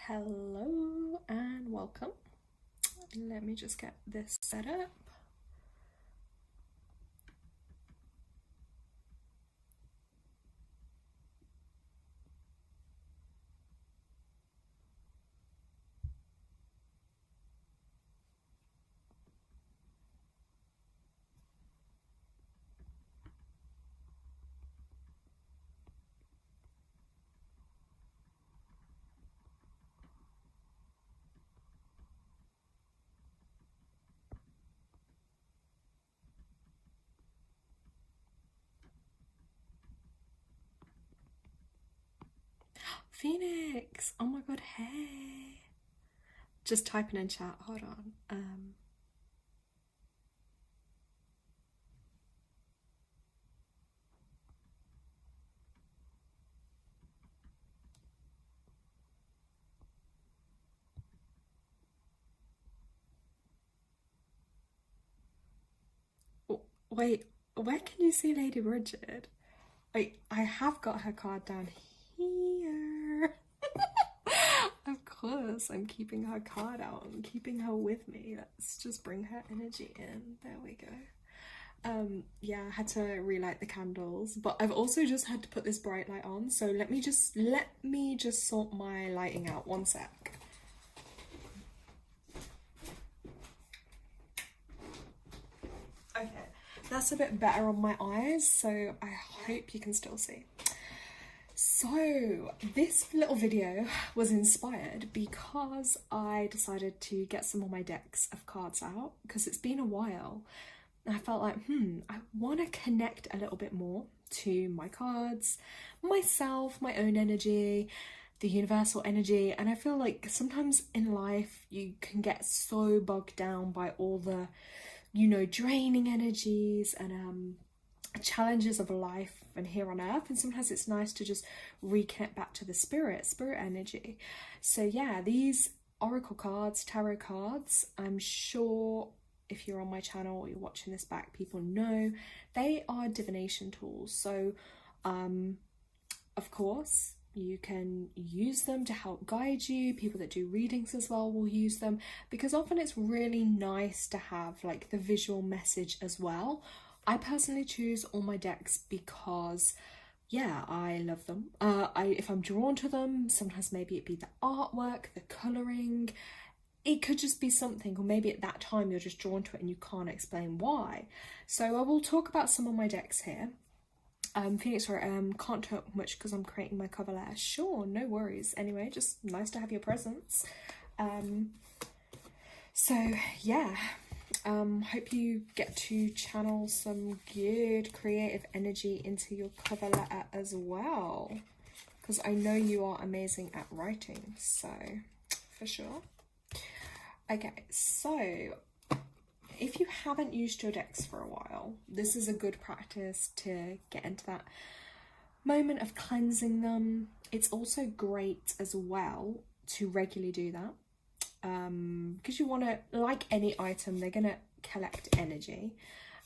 Hello and welcome. Let me just get this set up. Phoenix! Oh my god, hey! Just typing in chat, hold on. Wait, where can you see Lady Bridget? Wait, I have got her card down here. Of course, I'm keeping her card out. I'm keeping her with me. Let's just bring her energy in. There we go. Yeah, I had to relight the candles, but I've also just had to put this bright light on. So let me just sort my lighting out. One sec. Okay, that's a bit better on my eyes, so I hope you can still see. So this little video was inspired because I decided to get some of my decks of cards out because it's been a while. I felt like, I want to connect a little bit more to my cards, myself, my own energy, the universal energy. And I feel like sometimes in life you can get so bogged down by all the, draining energies and challenges of life and here on earth, and sometimes it's nice to just reconnect back to the spirit energy. So yeah, these oracle cards, tarot cards, I'm sure if you're on my channel or you're watching this back, people know they are divination tools. So of course you can use them to help guide you. People that do readings as well will use them because often it's really nice to have like the visual message as well. I personally choose all my decks because, yeah, I love them. If I'm drawn to them, sometimes maybe it be the artwork, the colouring, it could just be something, or maybe at that time you're just drawn to it and you can't explain why. So I will talk about some of my decks here. Phoenix, sorry, can't talk much because I'm creating my cover letter. Sure, no worries. Anyway, just nice to have your presence. So yeah. Hope you get to channel some good creative energy into your cover letter as well, because I know you are amazing at writing, so for sure. Okay, so if you haven't used your decks for a while, this is a good practice to get into that moment of cleansing them. It's also great as well to regularly do that. Because you want to, like any item, they're going to collect energy,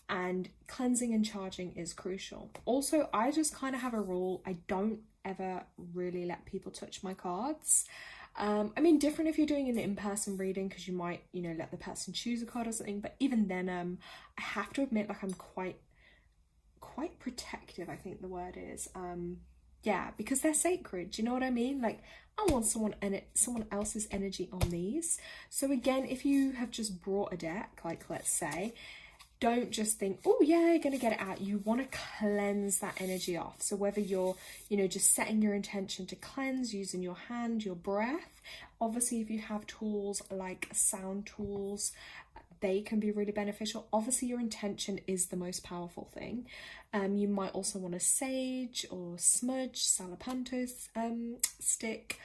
and cleansing and charging is crucial. Also, I just kind of have a rule, I don't ever really let people touch my cards. I mean, different if you're doing an in-person reading because you might, let the person choose a card or something, but even then, I have to admit, like, I'm quite protective, I think the word is. Yeah, because they're sacred, do you know what I mean? Like, I want someone else's energy on these. So again, if you have just brought a deck, like let's say, don't just think, oh yeah, you're gonna get it out. You want to cleanse that energy off. So whether you're, just setting your intention to cleanse using your hand, your breath, obviously if you have tools like sound tools, they can be really beneficial. Obviously your intention is the most powerful thing. You might also want a sage or smudge, salapantos stick,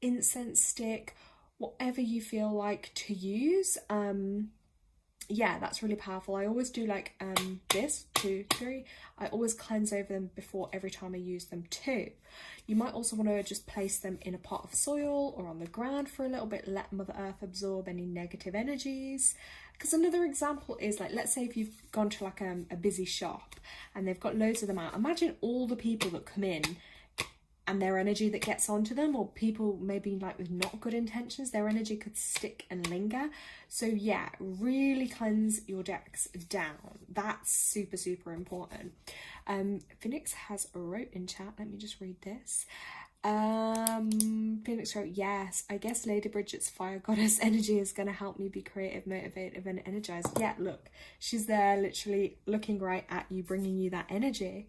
incense stick, whatever you feel like to use. Yeah, that's really powerful. I always do like this, 2, 3. I always cleanse over them before every time I use them too. You might also want to just place them in a pot of soil or on the ground for a little bit, let Mother Earth absorb any negative energies. Because another example is, like, let's say if you've gone to like a busy shop and they've got loads of them out. Imagine all the people that come in and their energy that gets onto them, or people maybe like with not good intentions, their energy could stick and linger. So yeah, really cleanse your decks down. That's super, super important. Phoenix has a wrote in chat. Let me just read this. Phoenix wrote, yes, I guess Lady Bridget's fire goddess energy is going to help me be creative, motivated, and energized. Yeah, look, she's there literally looking right at you, bringing you that energy.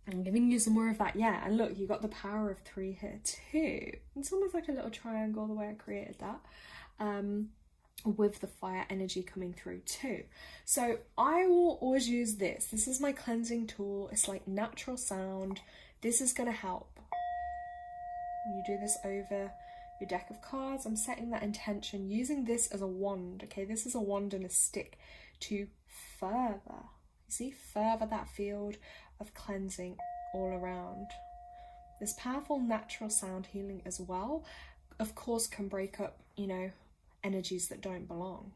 I'm giving you some more of that, yeah. And look, you got the power of 3 here too. It's almost like a little triangle the way I created that, with the fire energy coming through too. So I will always use this. This is my cleansing tool. It's like natural sound. This is going to help. You do this over your deck of cards. I'm setting that intention using this as a wand, okay? This is a wand and a stick to further, you see, further that field of cleansing all around. This powerful natural sound healing as well, of course, can break up, you know, energies that don't belong.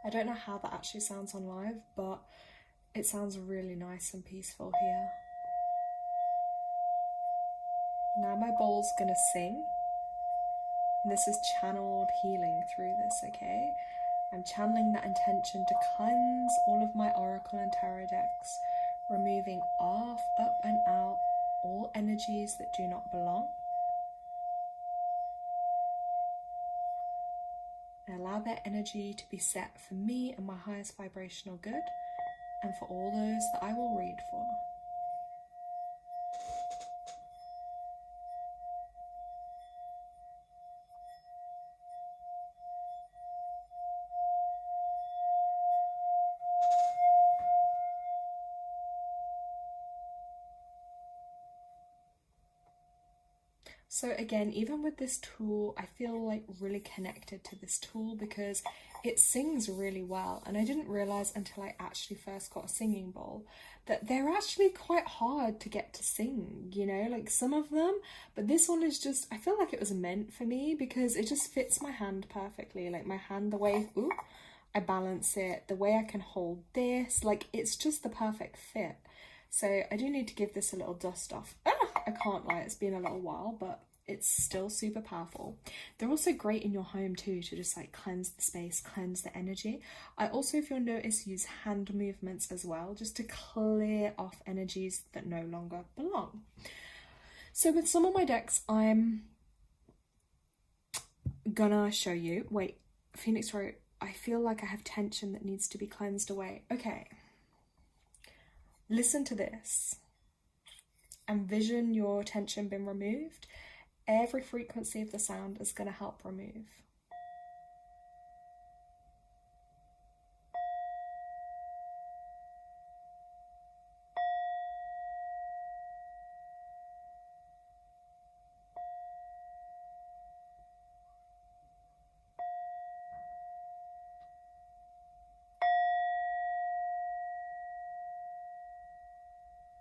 I don't know how that actually sounds on live, but it sounds really nice and peaceful here. Now my bowl's gonna sing. And this is channeled healing through this, okay? I'm channeling that intention to cleanse all of my oracle and tarot decks, removing off, up and out all energies that do not belong. And allow that energy to be set for me and my highest vibrational good, and for all those that I will read for. So again, even with this tool, I feel like really connected to this tool because it sings really well. And I didn't realize until I actually first got a singing bowl that they're actually quite hard to get to sing, you know, like some of them. But this one is just, I feel like it was meant for me because it just fits my hand perfectly. Like my hand, the way, I balance it, the way I can hold this, like it's just the perfect fit. So I do need to give this a little dust off. I can't lie, it's been a little while, but it's still super powerful. They're also great in your home too, to just like cleanse the space, cleanse the energy. I also, if you'll notice, use hand movements as well, just to clear off energies that no longer belong. So with some of my decks, I'm gonna show you. Wait, Phoenix wrote, I feel like I have tension that needs to be cleansed away. Okay. Listen to this. Envision your tension being removed. Every frequency of the sound is going to help remove.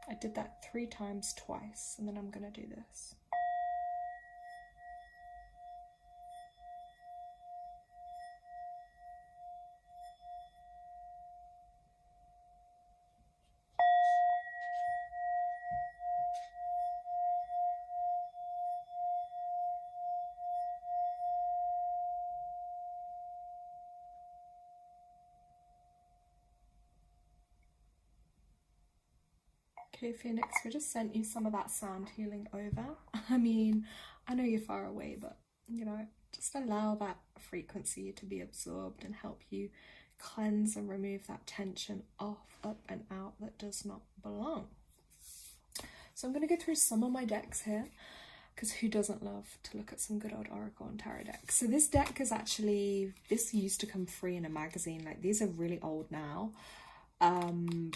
I did that 3 times twice, and then I'm going to do this. Okay, Phoenix, we just sent you some of that sound healing over. I mean, I know you're far away, but, you know, just allow that frequency to be absorbed and help you cleanse and remove that tension off, up and out that does not belong. So I'm going to go through some of my decks here, because who doesn't love to look at some good old oracle and tarot decks? So this deck is actually, this used to come free in a magazine. Like, these are really old now.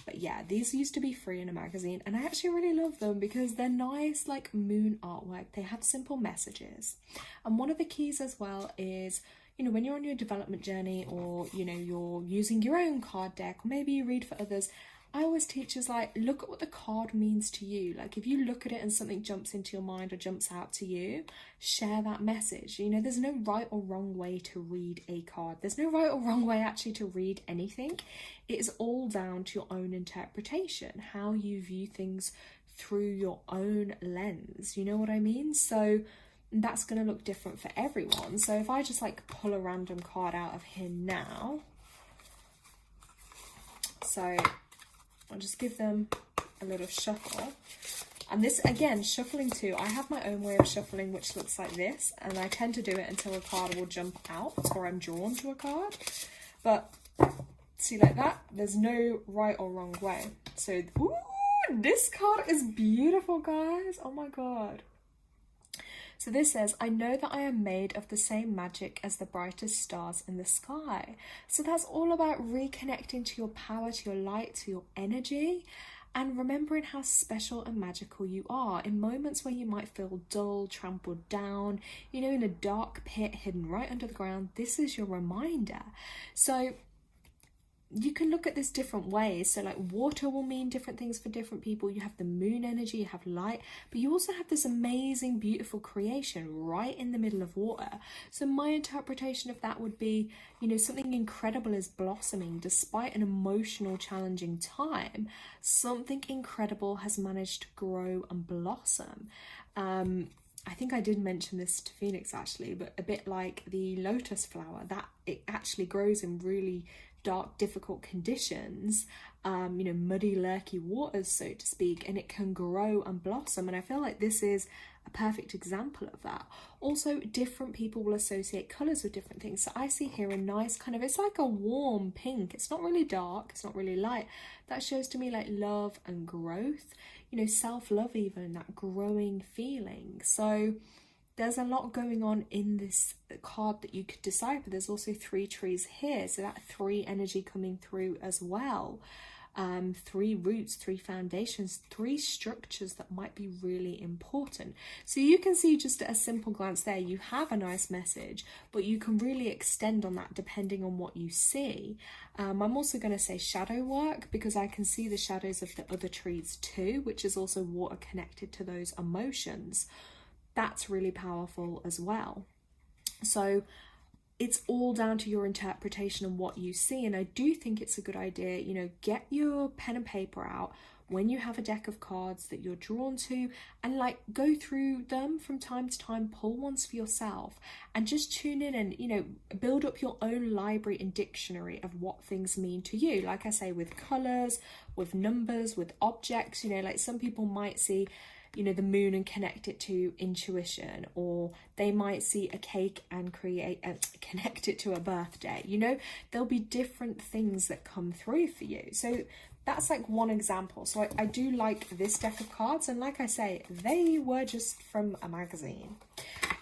But yeah, these used to be free in a magazine, and I actually really love them because they're nice, like moon artwork. They have simple messages, and one of the keys as well is, you know, when you're on your development journey, or you know, you're using your own card deck, or maybe you read for others, I always teach us, like, look at what the card means to you. Like, if you look at it and something jumps into your mind or jumps out to you, share that message. You know, there's no right or wrong way to read a card. There's no right or wrong way actually to read anything. It is all down to your own interpretation, how you view things through your own lens. You know what I mean? So that's going to look different for everyone. So if I just like pull a random card out of here now, so I'll just give them a little shuffle. And this, again, shuffling too, I have my own way of shuffling, which looks like this, and I tend to do it until a card will jump out or I'm drawn to a card. But see, like that, there's no right or wrong way. So, ooh, this card is beautiful, guys. Oh my God. So this says, I know that I am made of the same magic as the brightest stars in the sky. So that's all about reconnecting to your power, to your light, to your energy, and remembering how special and magical you are in moments where you might feel dull, trampled down, you know, in a dark pit hidden right under the ground. This is your reminder. So you can look at this different ways. So like water will mean different things for different people. You have the moon energy, you have light, but you also have this amazing, beautiful creation right in the middle of water. So my interpretation of that would be, you know, something incredible is blossoming despite an emotional, challenging time. Something incredible has managed to grow and blossom. I think I did mention this to Phoenix actually, but a bit like the lotus flower, that it actually grows in really dark, difficult conditions, you know, muddy, lurky waters, so to speak, and it can grow and blossom. And I feel like this is a perfect example of that. Also, different people will associate colours with different things. So I see here a nice kind of, it's like a warm pink. It's not really dark, it's not really light. That shows to me like love and growth, you know, self-love even, that growing feeling. So there's a lot going on in this card that you could decipher. There's also 3 trees here, so that 3 energy coming through as well. 3 roots, 3 foundations, 3 structures that might be really important. So you can see just at a simple glance there, you have a nice message, but you can really extend on that depending on what you see. I'm also going to say shadow work because I can see the shadows of the other trees too, which is also water connected to those emotions. That's really powerful as well. So it's all down to your interpretation and what you see. And I do think it's a good idea, you know, get your pen and paper out when you have a deck of cards that you're drawn to and like go through them from time to time, pull ones for yourself and just tune in and, you know, build up your own library and dictionary of what things mean to you. Like I say, with colors, with numbers, with objects, you know, like some people might see, you know, the moon and connect it to intuition, or they might see a cake and connect it to a birthday. You know, there'll be different things that come through for you. So that's like one example. So I do like this deck of cards, and like I say, they were just from a magazine.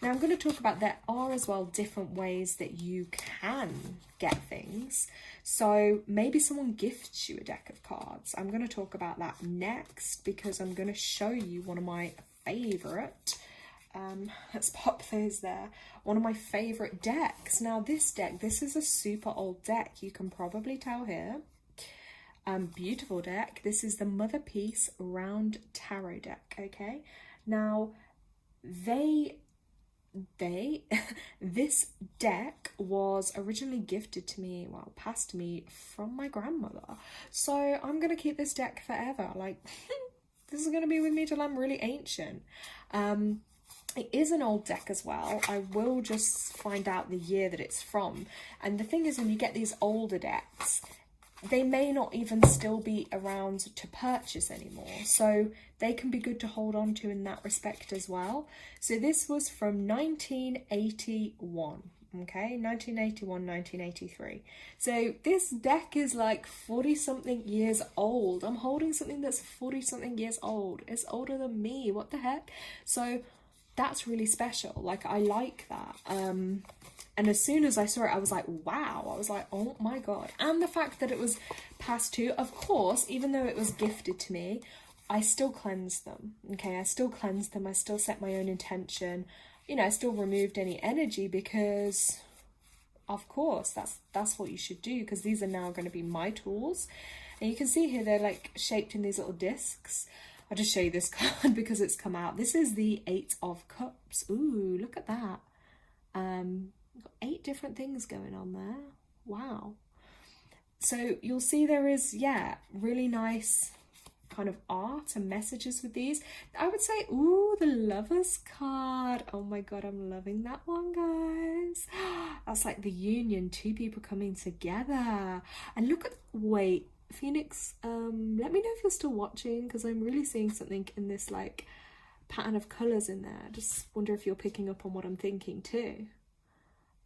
Now I'm going to talk about there are as well different ways that you can get things. So maybe someone gifts you a deck of cards. I'm going to talk about that next because I'm going to show you one of my favourite, let's pop those there, one of my favourite decks. Now this deck, this is a super old deck, you can probably tell here. Beautiful deck. This is the Mother Peace Round Tarot deck, okay? Now this deck was originally gifted to me, well, passed to me from my grandmother. So I'm going to keep this deck forever. Like, this is going to be with me till I'm really ancient. It is an old deck as well. I will just find out the year that it's from. And the thing is, when you get these older decks, they may not even still be around to purchase anymore, so they can be good to hold on to in that respect as well. So this was from 1981, okay, 1981, 1983. So this deck is like 40 something years old. I'm holding something that's 40 something years old. It's older than me, what the heck? So that's really special. Like, I like that. And as soon as I saw it, I was like, wow. I was like, oh my God. And the fact that it was passed to, of course, even though it was gifted to me, I still cleansed them. Okay, I still cleansed them. I still set my own intention. You know, I still removed any energy because, of course, that's what you should do, because these are now going to be my tools. And you can see here they're like shaped in these little discs. I'll just show you this card because it's come out. This is the 8 of Cups. Ooh, look at that. Got 8 different things going on there. Wow. So you'll see there is, yeah, really nice kind of art and messages with these. I would say, ooh, the Lovers card. Oh my god, I'm loving that one, guys. That's like the union, 2 people coming together. And look at, wait, Phoenix, let me know if you're still watching, because I'm really seeing something in this like pattern of colours in there. Just wonder if you're picking up on what I'm thinking too.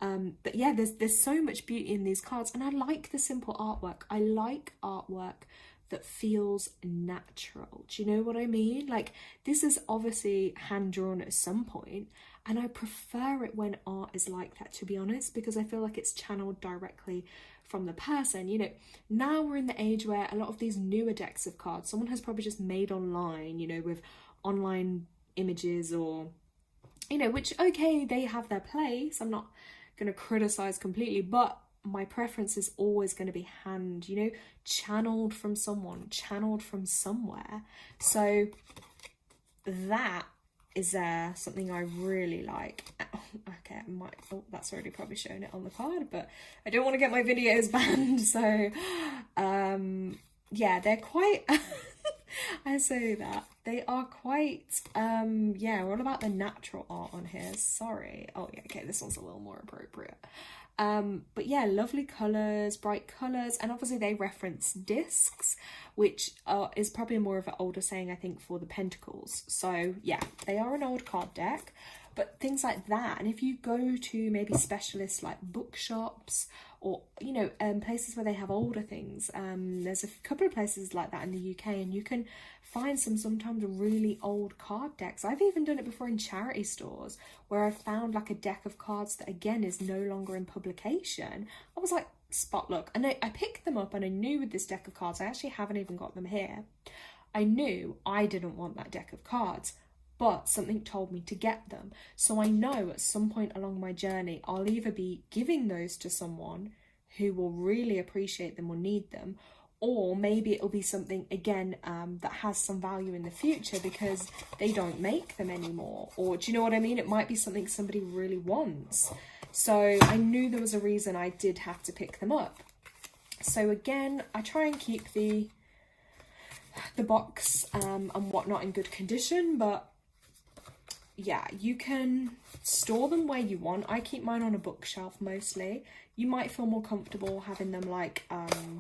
But yeah, there's so much beauty in these cards, and I like the simple artwork. I like artwork that feels natural. Do you know what I mean? Like, this is obviously hand drawn at some point, and I prefer it when art is like that, to be honest, because I feel like it's channeled directly from the person. You know, now we're in the age where a lot of these newer decks of cards, someone has probably just made online, you know, with online images, or, you know, which, okay, they have their place. I'm not going to criticize completely, but my preference is always going to be hand, you know, channeled from someone, channeled from somewhere. So that is something I really like. Okay, I might, oh, that's already probably shown it on the card, but I don't want to get my videos banned. So yeah, they're quite I say that they are quite yeah, we're all about the natural art on here. Sorry. Oh yeah, okay, this one's a little more appropriate. But yeah, lovely colours, bright colours, and obviously they reference discs, which is probably more of an older saying, I think, for the Pentacles. So yeah, they are an old card deck, but things like that. And if you go to maybe specialists like bookshops, or, you know, places where they have older things, there's a couple of places like that in the UK, and you can find sometimes really old card decks. I've even done it before in charity stores, where I've found like a deck of cards that again is no longer in publication. I was like, spot look, and I picked them up, and I knew with this deck of cards, I actually haven't even got them here, I knew I didn't want that deck of cards, but something told me to get them. So I know at some point along my journey, I'll either be giving those to someone who will really appreciate them or need them, or maybe it'll be something, again, that has some value in the future because they don't make them anymore. Or do you know what I mean? It might be something somebody really wants. So I knew there was a reason I did have to pick them up. So again, I try and keep the box and whatnot in good condition, but yeah, you can store them where you want. I keep mine on a bookshelf mostly. You might feel more comfortable having them like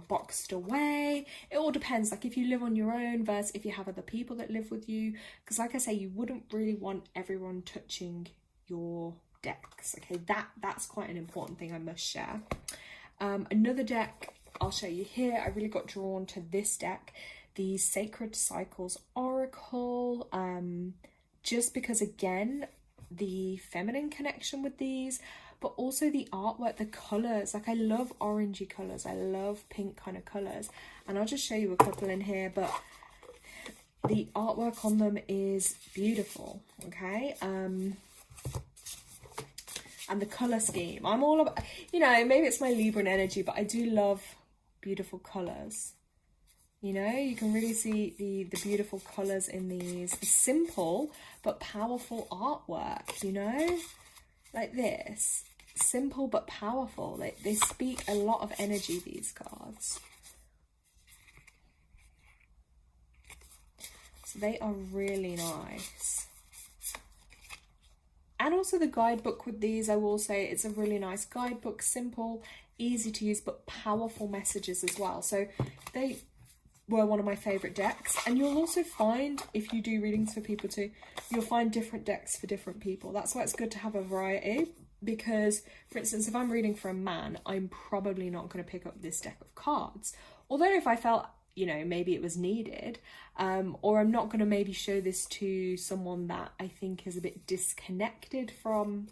boxed away. It all depends, like if you live on your own versus if you have other people that live with you, because like I say, you wouldn't really want everyone touching your decks. Okay, that's quite an important thing I must share. Another deck I'll show you here, I really got drawn to this deck, the Sacred Cycles Oracle, just because, again, the feminine connection with these, but also the artwork, the colours. Like, I love orangey colours, I love pink kind of colours, and I'll just show you a couple in here, but the artwork on them is beautiful, okay? And the colour scheme, I'm all about, you know, maybe it's my Libran energy, but I do love beautiful colours. You know, you can really see the beautiful colours in these. Simple but powerful artwork, you know? Like this. Simple but powerful. They speak a lot of energy, these cards. So they are really nice. And also the guidebook with these, I will say, it's a really nice guidebook. Simple, easy to use, but powerful messages as well. So they were one of my favourite decks, and you'll also find, if you do readings for people too, you'll find different decks for different people. That's why it's good to have a variety, because for instance, if I'm reading for a man, I'm probably not going to pick up this deck of cards, although if I felt, you know, maybe it was needed, or I'm not going to maybe show this to someone that I think is a bit disconnected from,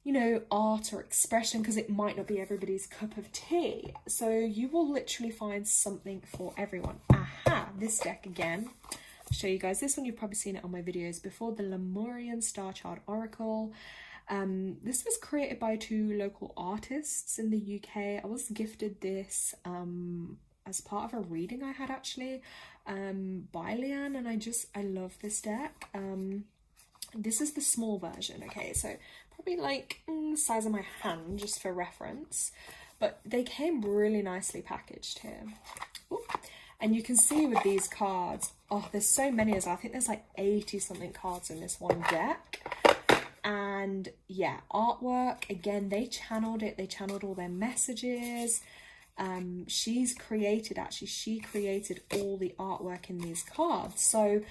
you know, art or expression, because it might not be everybody's cup of tea. So you will literally find something for everyone. Aha, this deck again. I'll show you guys this one. You've probably seen it on my videos before, the Lemurian Star Child Oracle. This was created by 2 local artists in the UK. I was gifted this as part of a reading I had actually by Leanne, and I love this deck. This is the small version, okay, so probably like the size of my hand just for reference, but they came really nicely packaged here. Ooh. And you can see with these cards, oh, there's so many as well. I think there's like 80 something cards in this one deck. And yeah, artwork, again, they channeled it. They channeled all their messages. She created all the artwork in these cards. So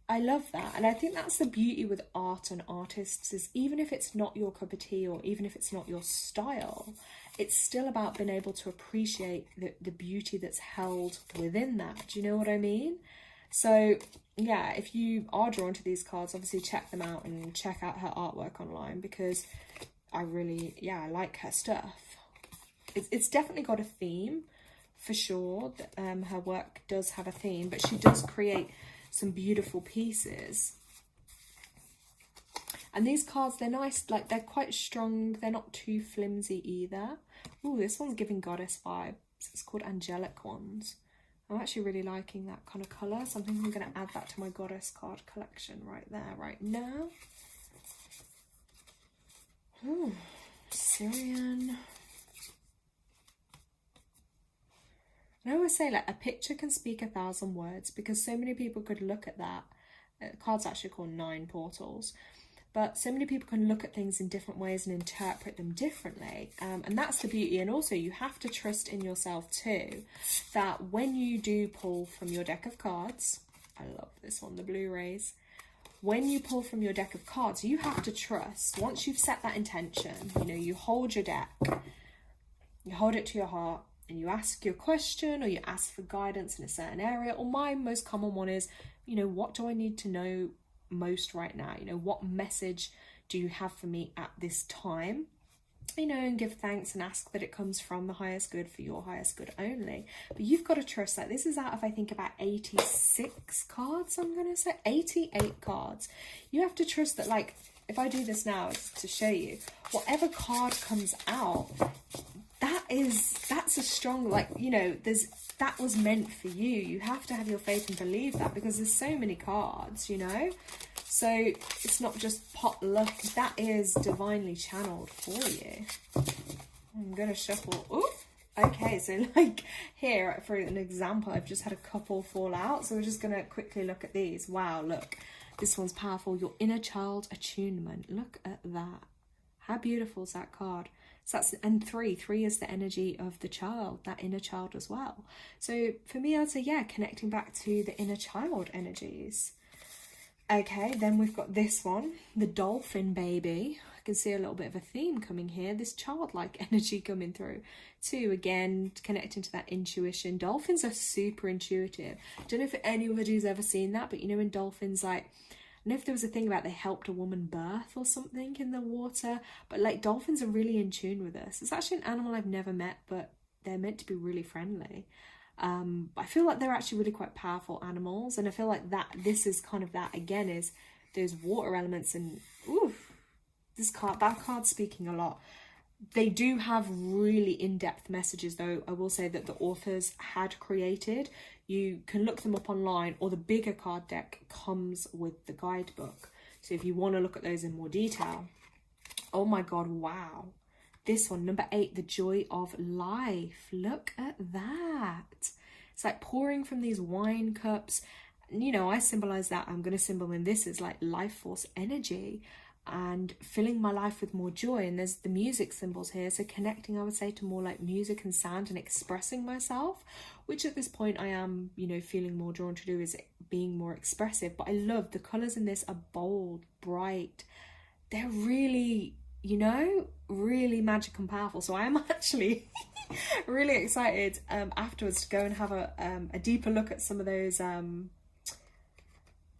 I love that. And I think that's the beauty with art and artists, is even if it's not your cup of tea or even if it's not your style, it's still about being able to appreciate the beauty that's held within that. Do you know what I mean? So yeah, if you are drawn to these cards, obviously check them out and check out her artwork online, because I like her stuff. It's definitely got a theme for sure. Her work does have a theme, but she does create some beautiful pieces. And these cards, they're nice, like they're quite strong, they're not too flimsy either. Ooh, this one's giving goddess vibes. It's called Angelic Ones. I'm actually really liking that kind of colour, so I think I'm going to add that to my goddess card collection right there, right now. Ooh, Syrian. I always say, like, a picture can speak 1,000 words, because so many people could look at that. The card's actually called 9 Portals. But so many people can look at things in different ways and interpret them differently. And that's the beauty. And also you have to trust in yourself too, that when you do pull from your deck of cards, I love this one, the Blu-rays. When you pull from your deck of cards, you have to trust, once you've set that intention, you know, you hold your deck, you hold it to your heart, and you ask your question or you ask for guidance in a certain area. Or my most common one is, you know, what do I need to know most right now? You know, what message do you have for me at this time? You know, and give thanks and ask that it comes from the highest good for your highest good only. But you've got to trust that this is out of, I think, about 86 cards, I'm going to say 88 cards. You have to trust that, like, if I do this now to show you, whatever card comes out, that's a strong, like, you know, that was meant for you. You have to have your faith and believe that, because there's so many cards, you know. So it's not just pot luck, that is divinely channeled for you. I'm gonna shuffle. Ooh, okay, so like here for an example, I've just had a couple fall out, so we're just gonna quickly look at these. Wow, look, this one's powerful. Your inner child attunement. Look at that. How beautiful is that card? So that's, and three is the energy of the child, that inner child as well. So for me, I'd say, yeah, connecting back to the inner child energies. Okay, then we've got this one, the dolphin baby. I can see a little bit of a theme coming here, this childlike energy coming through. 2, again, connecting to that intuition. Dolphins are super intuitive. I don't know if anybody's ever seen that, but you know, when dolphins, like, I don't know if there was a thing about they helped a woman birth or something in the water, but like dolphins are really in tune with us. It's actually an animal I've never met, but they're meant to be really friendly. I feel like they're actually really quite powerful animals, and I feel like that this is kind of that again, is those water elements. And oof, that card's speaking a lot. They do have really in-depth messages, though, I will say, that the authors had created. You can look them up online, or the bigger card deck comes with the guidebook. So if you want to look at those in more detail. Oh my god, wow. This one, number 8, the joy of life. Look at that. It's like pouring from these wine cups. You know, I symbolize that. I'm going to symbol in this as like life force energy and filling my life with more joy. And there's the music symbols here. So connecting, I would say, to more like music and sound and expressing myself, which at this point I am, you know, feeling more drawn to do, is being more expressive. But I love the colors in this are bold, bright. They're really, you know, really magic and powerful. So I am actually really excited afterwards to go and have a deeper look at some of those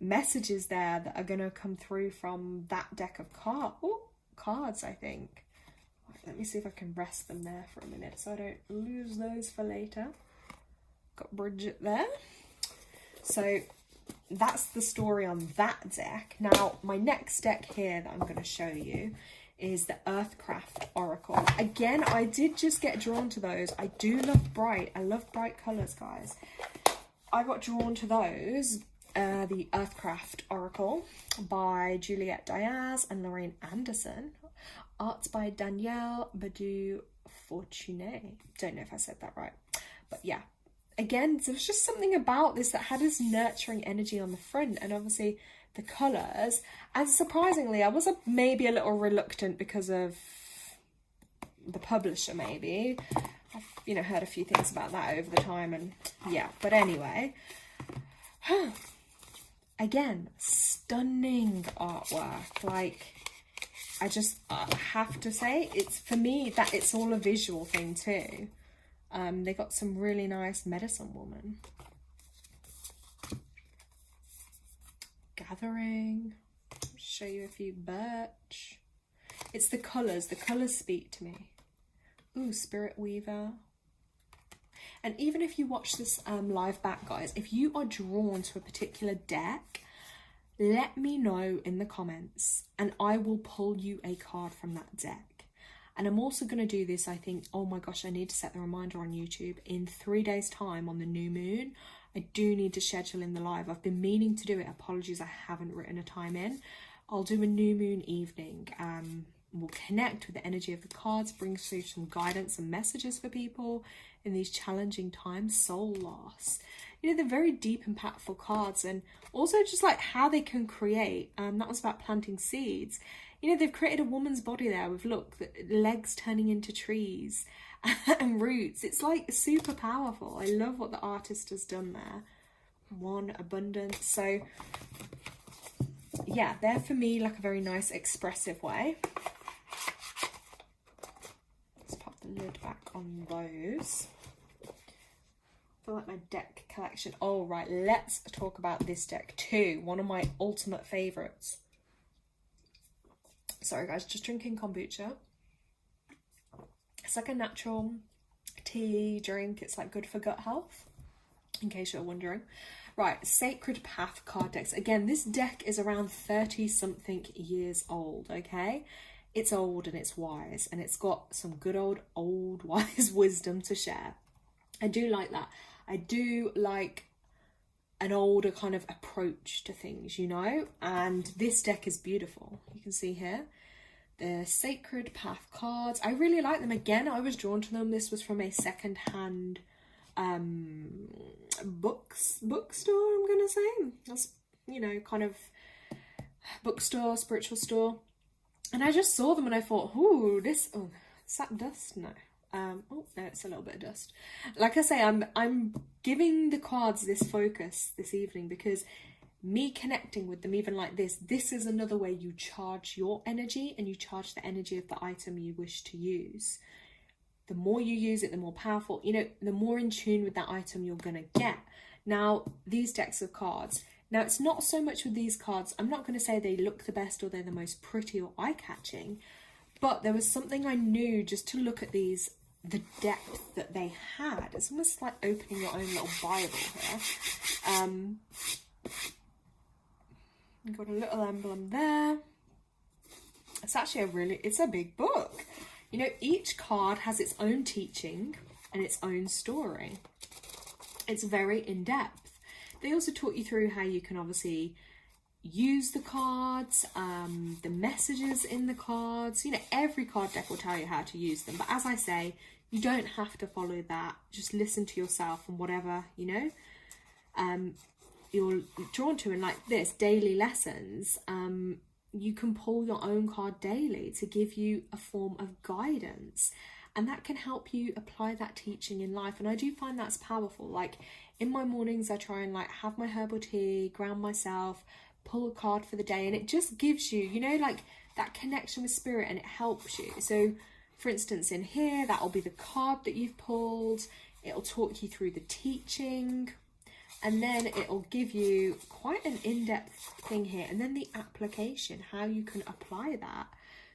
messages there that are going to come through from that deck of cards, I think. Right, let me see if I can rest them there for a minute so I don't lose those for later. Got Bridget there. So that's the story on that deck. Now, my next deck here that I'm going to show you is the Earthcraft Oracle. Again, I did just get drawn to those. I do love bright. I love bright colours, guys. I got drawn to those. The Earthcraft Oracle by Juliette Diaz and Lorraine Anderson. Art by Danielle Badu Fortuné. Don't know if I said that right. But yeah. Again, there was just something about this that had this nurturing energy on the front, and obviously the colours. And surprisingly, I was maybe a little reluctant because of the publisher, maybe. I've, you know, heard a few things about that over the time, and yeah. But anyway, again, stunning artwork. Like, I just have to say, it's, for me, that it's all a visual thing too. They got some really nice Medicine Woman. Gathering. Show you a few Birch. It's the colours. The colours speak to me. Ooh, Spirit Weaver. And even if you watch this live back, guys, if you are drawn to a particular deck, let me know in the comments and I will pull you a card from that deck. And I'm also going to do this, I think, oh my gosh, I need to set the reminder on YouTube. In 3 days' time on the new moon, I do need to schedule in the live. I've been meaning to do it. Apologies, I haven't written a time in. I'll do a new moon evening. We'll connect with the energy of the cards, bring through some guidance and messages for people in these challenging times. Soul loss. You know, they're very deep, impactful cards, and also just like how they can create. That was about planting seeds. You know, they've created a woman's body there with, look, the legs turning into trees and roots. It's like super powerful. I love what the artist has done there. One, abundance. So yeah, they're for me like a very nice expressive way. Let's pop the lid back on those. I feel like my deck collection. Oh, right, let's talk about this deck too. One of my ultimate favourites. Sorry guys, just drinking kombucha. It's like a natural tea drink. It's like good for gut health, in case you're wondering. Right, Sacred Path card decks. Again, this deck is around 30 something years old, okay? It's old and it's wise, and it's got some good old wise wisdom to share. I do like that. I do like an older kind of approach to things, you know, and this deck is beautiful. You can see here the Sacred Path cards. I really like them. Again, I was drawn to them. This was from a second-hand bookstore, I'm gonna say. That's, you know, kind of bookstore, spiritual store, and I just saw them and I thought, ooh, this, oh, is that dust? No. Oh no, it's a little bit of dust. Like I say, I'm giving the cards this focus this evening because me connecting with them, even like this is another way you charge your energy and you charge the energy of the item you wish to use. The more you use it, the more powerful, you know, the more in tune with that item you're gonna get. Now, these decks of cards, now it's not so much with these cards, I'm not gonna say they look the best or they're the most pretty or eye-catching, but there was something I knew just to look at these, the depth that they had. It's almost like opening your own little Bible here. You've got a little emblem there. It's actually it's a big book. You know, each card has its own teaching and its own story. It's very in-depth. They also taught you through how you can obviously use the cards, the messages in the cards. You know, every card deck will tell you how to use them, but as I say, you don't have to follow that. Just listen to yourself and whatever, you know, you're drawn to. And like this, daily lessons, you can pull your own card daily to give you a form of guidance, and that can help you apply that teaching in life. And I do find that's powerful. Like in my mornings, I try and like have my herbal tea, ground myself, pull a card for the day, and it just gives you, you know, like that connection with spirit, and it helps you. So for instance, in here, that'll be the card that you've pulled. It'll talk you through the teaching, and then it'll give you quite an in-depth thing here, and then the application, how you can apply that.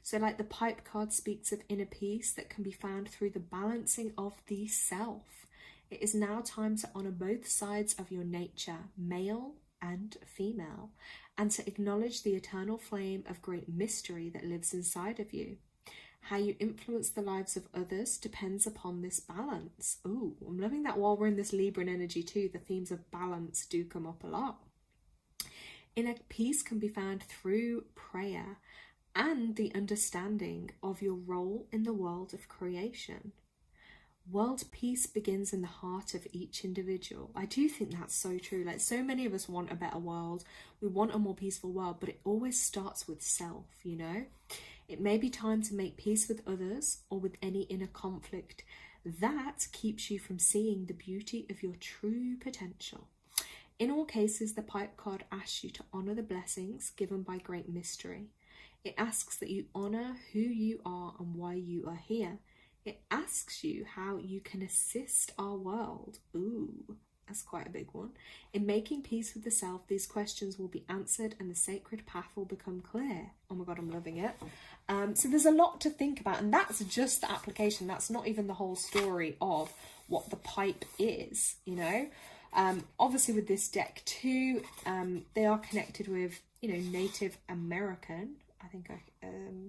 So like the pipe card speaks of inner peace that can be found through the balancing of the self. It is now time to honor both sides of your nature, male and female, and to acknowledge the eternal flame of great mystery that lives inside of you. How you influence the lives of others depends upon this balance. Ooh, I'm loving that while we're in this Libran energy too, the themes of balance do come up a lot. Inner peace can be found through prayer and the understanding of your role in the world of creation. World peace begins in the heart of each individual. I do think that's so true. Like, so many of us want a better world. We want a more peaceful world, but it always starts with self, you know? It may be time to make peace with others or with any inner conflict that keeps you from seeing the beauty of your true potential. In all cases, the pipe card asks you to honor the blessings given by great mystery. It asks that you honor who you are and why you are here. It asks you how you can assist our world. Ooh, that's quite a big one. In making peace with the self, these questions will be answered and the sacred path will become clear. Oh my God, I'm loving it. So there's a lot to think about, and that's just the application. That's not even the whole story of what the pipe is, you know. Obviously with this deck too, they are connected with, you know, Native American. I think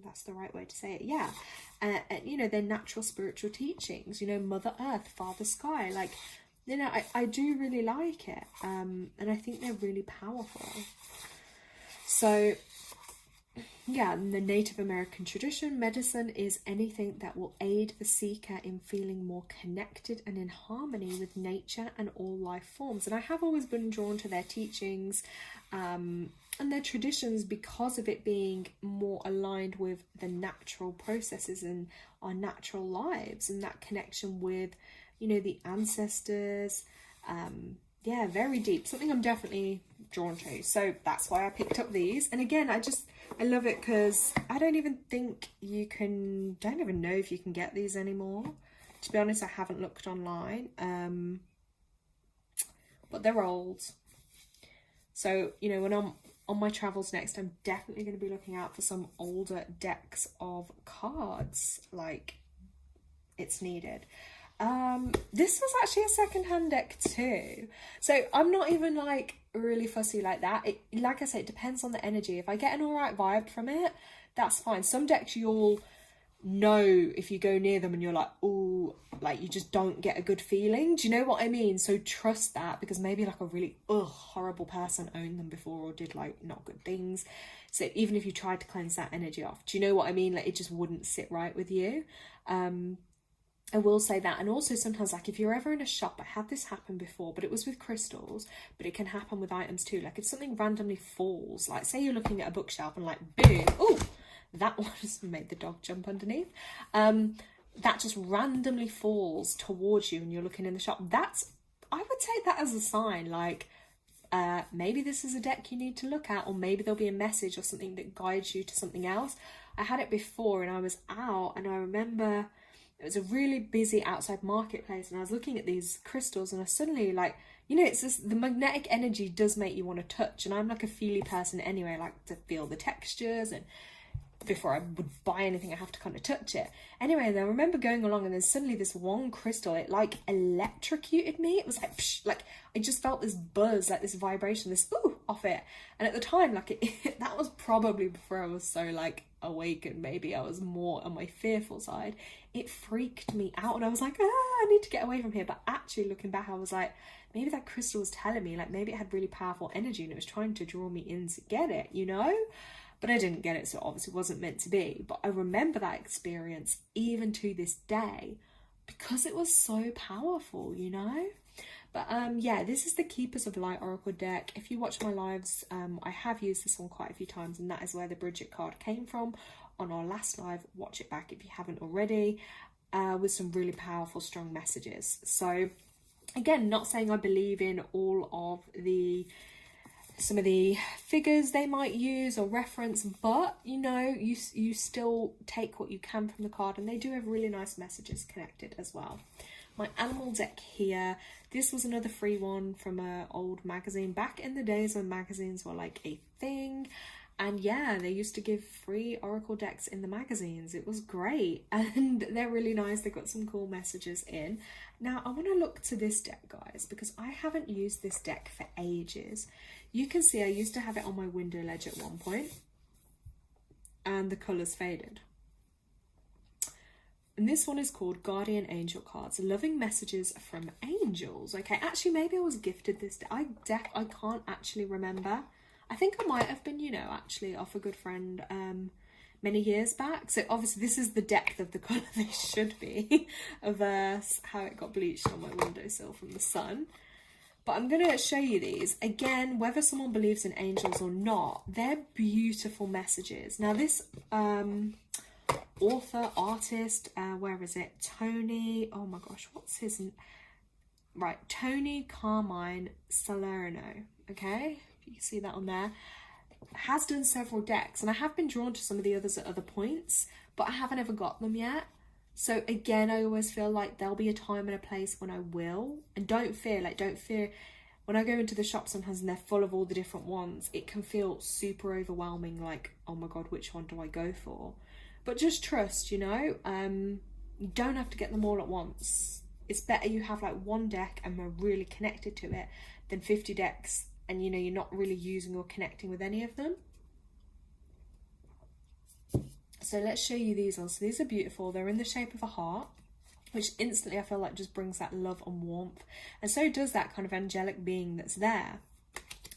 that's the right way to say it. Yeah. You know, their natural spiritual teachings, you know, Mother Earth, Father Sky, like, you know, I do really like it. And I think they're really powerful. So, yeah, in the Native American tradition, medicine is anything that will aid the seeker in feeling more connected and in harmony with nature and all life forms. And I have always been drawn to their teachings and their traditions because of it being more aligned with the natural processes in our natural lives and that connection with, you know, the ancestors. Yeah, very deep. Something I'm definitely drawn to. So that's why I picked up these. And again, I love it because I don't even know if you can get these anymore. To be honest, I haven't looked online. But they're old. So, you know, when I'm on my travels next, I'm definitely going to be looking out for some older decks of cards. Like, it's needed. This was actually a second-hand deck too, so I'm not even like really fussy like that. Like I said, it depends on the energy. If I get an all right vibe from it, that's fine. Some decks you'll know if you go near them and you're like, oh, like you just don't get a good feeling. Do you know what I mean? So trust that, because maybe like a really horrible person owned them before or did like not good things. So even if you tried to cleanse that energy off, do you know what I mean? Like it just wouldn't sit right with you. I will say that. And also sometimes, like if you're ever in a shop, I had this happen before, but it was with crystals, but it can happen with items too. Like if something randomly falls, like say you're looking at a bookshelf and like boom, oh, that one just made the dog jump underneath. That just randomly falls towards you and you're looking in the shop. I would take that as a sign, like maybe this is a deck you need to look at, or maybe there'll be a message or something that guides you to something else. I had it before and I was out and I remember it was a really busy outside marketplace and I was looking at these crystals and I suddenly, like, you know, it's just the magnetic energy does make you want to touch, and I'm like a feely person anyway. I like to feel the textures, and before I would buy anything I have to kind of touch it. Anyway, and I remember going along and then suddenly this one crystal, it like electrocuted me. It was like psh, like I just felt this buzz, like this vibration, this ooh off it. And at the time, like that was probably before I was so like awake, and maybe I was more on my fearful side. It freaked me out and I was like, I need to get away from here. But actually looking back, I was like, maybe that crystal was telling me, like maybe it had really powerful energy and it was trying to draw me in to get it, you know? But I didn't get it, so it obviously wasn't meant to be. But I remember that experience even to this day because it was so powerful, you know? But yeah, this is the Keepers of Light Oracle deck. If you watch my lives, I have used this one quite a few times, and that is where the Bridget card came from on our last live. Watch it back if you haven't already, with some really powerful, strong messages. So again, not saying I believe in all of some of the figures they might use or reference, but you know, you still take what you can from the card, and they do have really nice messages connected as well. My animal deck here, this was another free one from an old magazine back in the days when magazines were like a thing. And yeah, they used to give free oracle decks in the magazines. It was great, and they're really nice. They got some cool messages in. Now I want to look to this deck, guys, because I haven't used this deck for ages. You can see I used to have it on my window ledge at one point, and the colours faded. And this one is called Guardian Angel Cards, Loving Messages from Angels. Okay, actually maybe I was gifted this deck. I can't actually remember. I think I might have been, you know, actually off a good friend many years back. So obviously this is the depth of the colour they should be versus how it got bleached on my windowsill from the sun. But I'm going to show you these. Again, whether someone believes in angels or not, they're beautiful messages. Now this author, artist, where is it? Tony, oh my gosh, what's his... Right, Tony Carmine Salerno, okay? You can see that on there. Has done several decks, and I have been drawn to some of the others at other points, but I haven't ever got them yet. So again, I always feel like there'll be a time and a place when I will. And don't fear when I go into the shop sometimes and they're full of all the different ones, it can feel super overwhelming, like, oh my god, which one do I go for? But just trust, you know, you don't have to get them all at once. It's better you have like one deck and we're really connected to it than 50 decks and, you know, you're not really using or connecting with any of them. So let's show you these ones. So these are beautiful. They're in the shape of a heart, which instantly I feel like just brings that love and warmth. And so does that kind of angelic being that's there.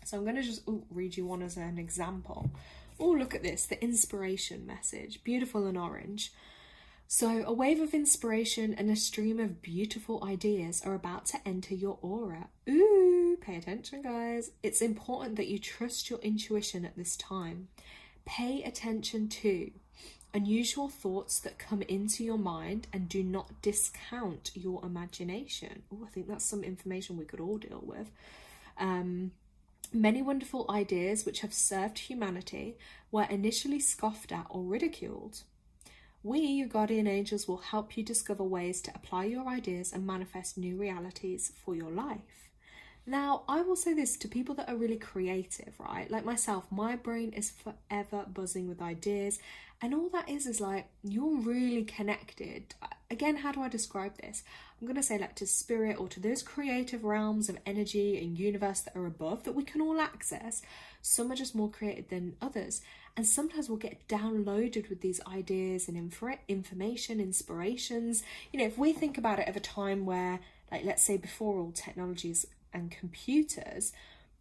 So I'm going to just read you one as an example. Oh, look at this, the inspiration message, beautiful and orange. So a wave of inspiration and a stream of beautiful ideas are about to enter your aura. Ooh, pay attention, guys. It's important that you trust your intuition at this time. Pay attention to unusual thoughts that come into your mind and do not discount your imagination. Oh, I think that's some information we could all deal with. Many wonderful ideas which have served humanity were initially scoffed at or ridiculed. We, your guardian angels, will help you discover ways to apply your ideas and manifest new realities for your life. Now, I will say this to people that are really creative, right? Like myself, my brain is forever buzzing with ideas, and all that is like, you're really connected. Again, how do I describe this? I'm going to say like to spirit or to those creative realms of energy and universe that are above that we can all access. Some are just more creative than others. And sometimes we'll get downloaded with these ideas and information, inspirations. You know, if we think about it of a time where, like, let's say before all technologies and computers,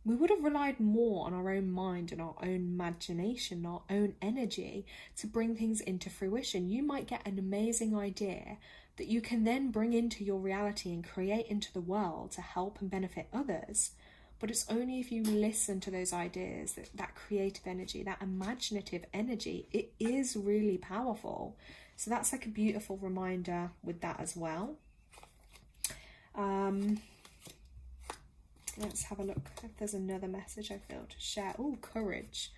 we would have relied more on our own mind and our own imagination, our own energy to bring things into fruition. You might get an amazing idea that you can then bring into your reality and create into the world to help and benefit others. But it's only if you listen to those ideas, that creative energy, that imaginative energy, it is really powerful. So that's like a beautiful reminder with that as well. Let's have a look if there's another message I feel to share. Oh, courage.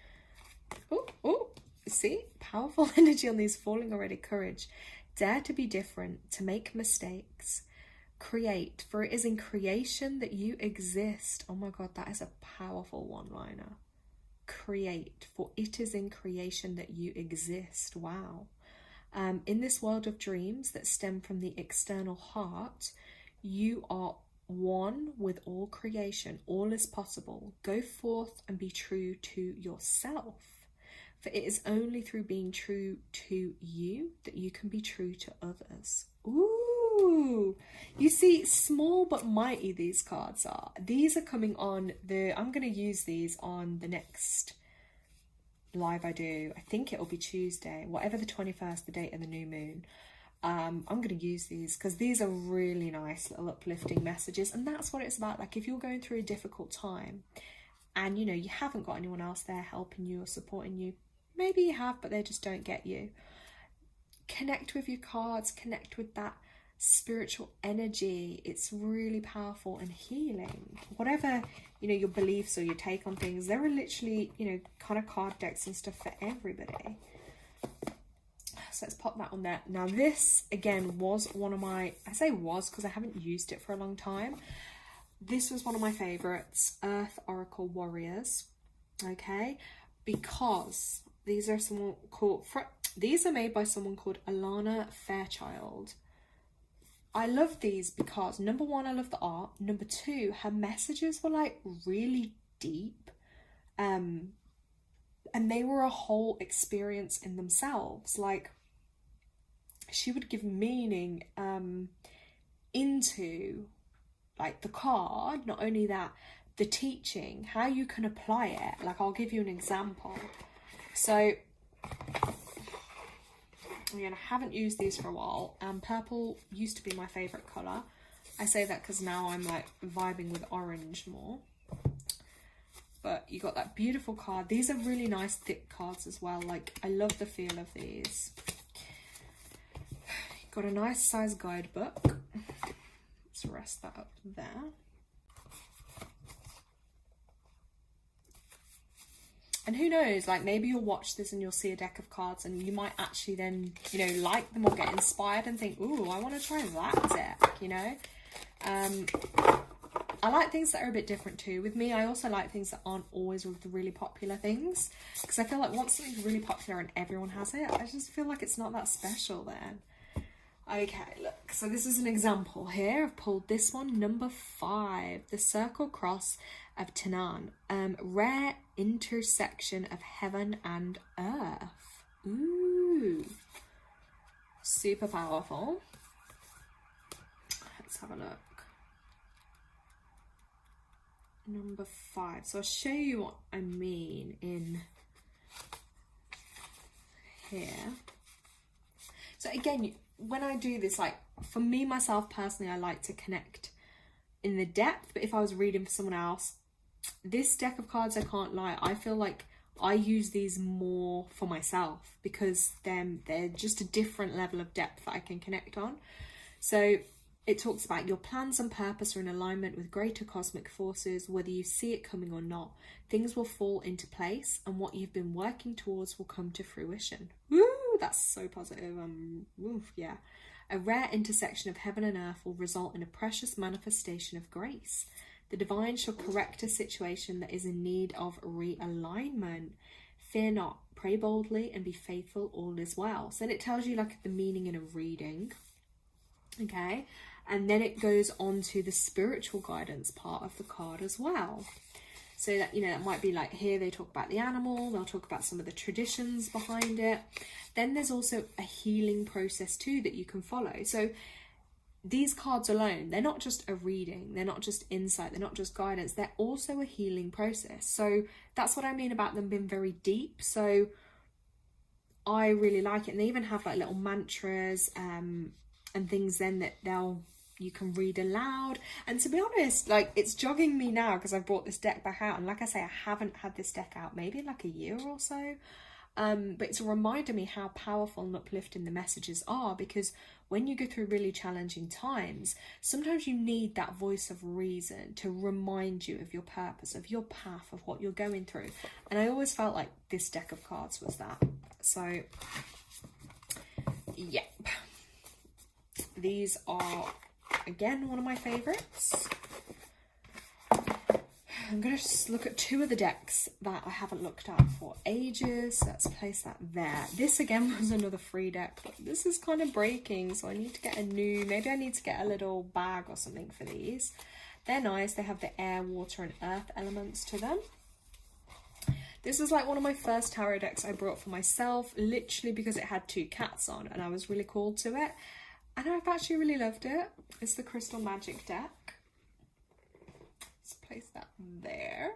Oh, see? Powerful energy on these falling already. Courage. Dare to be different, to make mistakes. Create, for it is in creation that you exist. Oh my god, that is a powerful one-liner. Create, for it is in creation that you exist. Wow. In this world of dreams that stem from the external heart, you are one with all creation. All is possible. Go forth and be true to yourself. For it is only through being true to you that you can be true to others. Ooh, you see, small but mighty these cards are. These are coming on I'm going to use these on the next live I do. I think it'll be Tuesday, whatever the 21st, the date of the new moon. I'm going to use these because these are really nice little uplifting messages, and that's what it's about. Like, if you're going through a difficult time and, you know, you haven't got anyone else there helping you or supporting you, maybe you have, but they just don't get you. Connect with your cards, connect with that spiritual energy. It's really powerful and healing. Whatever, you know, your beliefs or your take on things, there are literally, you know, kind of card decks and stuff for everybody. So let's pop that on there. Now this, again, was one of my, I say was because I haven't used it for a long time. This was one of my favorites, Earth Oracle Warriors. Okay, because these are made by someone called Alana Fairchild. I love these because, number one, I love the art. Number two, her messages were like really deep. And they were a whole experience in themselves. Like, she would give meaning into like the card. Not only that, the teaching, how you can apply it. Like, I'll give you an example. So again, I haven't used these for a while, and purple used to be my favorite color. I say that because now I'm like vibing with orange more. But you got that beautiful card. These are really nice thick cards as well. Like, I love the feel of these. Got a nice size guidebook. Let's rest that up there. And who knows, like, maybe you'll watch this and you'll see a deck of cards and you might actually then, you know, like them or get inspired and think, ooh, I want to try that deck, you know. I like things that are a bit different too. With me, I also like things that aren't always with the really popular things, because I feel like once something's really popular and everyone has it, I just feel like it's not that special then. Okay, look, so this is an example here. I've pulled this one, number 5, the Circle Cross of Tannan. Rare intersection of heaven and earth. Ooh, super powerful. Let's have a look. Number 5. So I'll show you what I mean in here. So again, when I do this, like, for me, myself personally, I like to connect in the depth, but if I was reading for someone else, this deck of cards, I can't lie, I feel like I use these more for myself, because they're just a different level of depth that I can connect on. So it talks about your plans and purpose are in alignment with greater cosmic forces. Whether you see it coming or not, things will fall into place and what you've been working towards will come to fruition. Woo! That's so positive. Yeah. A rare intersection of heaven and earth will result in a precious manifestation of grace. The divine shall correct a situation that is in need of realignment. Fear not, pray boldly and be faithful, all is well. So then it tells you like the meaning in a reading. Okay. And then it goes on to the spiritual guidance part of the card as well. So that, you know, that might be like, here they talk about the animal, they'll talk about some of the traditions behind it. Then there's also a healing process too that you can follow. So these cards alone, they're not just a reading, they're not just insight, they're not just guidance, they're also a healing process. So that's what I mean about them being very deep. So I really like it. And they even have like little mantras and things then that you can read aloud. And to be honest, like, it's jogging me now because I brought this deck back out, and like I say, I haven't had this deck out maybe like a year or so, but it's reminded me how powerful and uplifting the messages are, because when you go through really challenging times, sometimes you need that voice of reason to remind you of your purpose, of your path, of what you're going through. And I always felt like this deck of cards was that. So yep, these are again one of my favorites. I'm going to just look at 2 of the decks that I haven't looked at for ages. So let's place that there. This again was another free deck, but this is kind of breaking, so I need to get a new, maybe I need to get a little bag or something for these. They're nice. They have the air, water and earth elements to them. This was like one of my first tarot decks I brought for myself, literally because it had 2 cats on and I was really called to it. And I've actually really loved it. It's the Crystal Magic deck. Let's place that there.